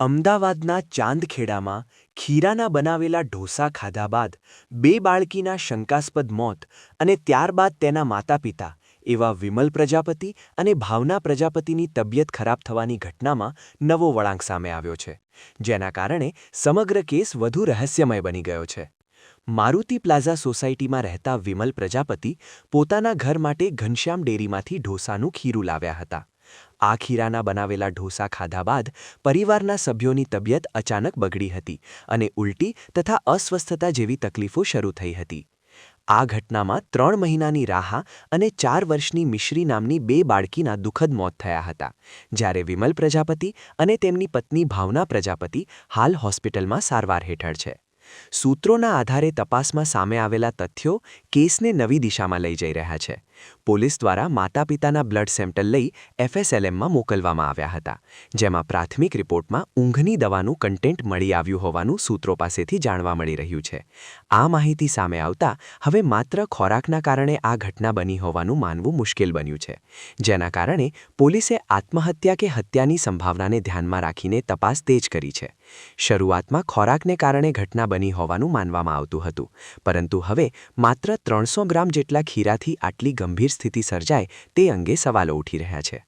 અમદાવાદના ચાંદખેડામાં ખીરાના બનાવેલા ઢોસા ખાધા બાદ 2 બાળકીના શંકાસ્પદ મોત અને ત્યારબાદ તેના માતાપિતા એવા વિમલ પ્રજાપતિ અને ભાવના પ્રજાપતિની તબિયત ખરાબ થવાની ઘટનામાં નવો વળાંક સામે આવ્યો છે, જેના કારણે સમગ્ર કેસ વધુ રહસ્યમય બની ગયો છે. મારુતિ પ્લાઝા સોસાયટીમાં રહેતા વિમલ પ્રજાપતિ પોતાના ઘર માટે ઘનશ્યામ ડેરીમાંથી ઢોસાનું ખીરું લાવ્યા હતા. આ ખીરાના બનાવેલા ઢોસા ખાધા બાદ પરિવારના સભ્યોની તબિયત અચાનક બગડી હતી અને ઉલટી તથા અસ્વસ્થતા જેવી તકલીફો શરૂ થઈ હતી. આ ઘટનામાં 3 મહિનાની રાહા અને 4 વર્ષની મિશ્રી નામની 2 બાળકીના દુઃખદ મોત થયા હતા, જ્યારે વિમલ પ્રજાપતિ અને તેમની પત્ની ભાવના પ્રજાપતિ હાલ હોસ્પિટલમાં સારવાર હેઠળ છે. સૂત્રોના આધારે તપાસમાં સામે આવેલા તથ્યો કેસને નવી દિશામાં લઈ જઈ રહ્યા છે. પોલીસ દ્વારા માતાપિતાના બ્લડ સેમ્પલ લઈ FSLMમાં મોકલવામાં આવ્યા હતા, જેમાં પ્રાથમિક રિપોર્ટમાં ઊંઘની દવાનું કન્ટેન્ટ મળી આવ્યું હોવાનું સૂત્રો પાસેથી જાણવા મળી રહ્યું છે. આ માહિતી સામે આવતા હવે માત્ર ખોરાકના કારણે આ ઘટના બની હોવાનું માનવું મુશ્કેલ બન્યું છે, જેના કારણે પોલીસે આત્મહત્યા કે હત્યાની સંભાવનાને ધ્યાનમાં રાખીને તપાસ તેજ કરી છે. શરૂઆતમાં ખોરાકને કારણે ઘટના બની હોવાનું માનવામાં આવતું હતું, પરંતુ હવે માત્ર 300 ગ્રામ જેટલા ખીરાથી આટલી ગંભીર સ્થિતિ સર્જાય તે અંગે સવાલો ઉઠી રહ્યા છે.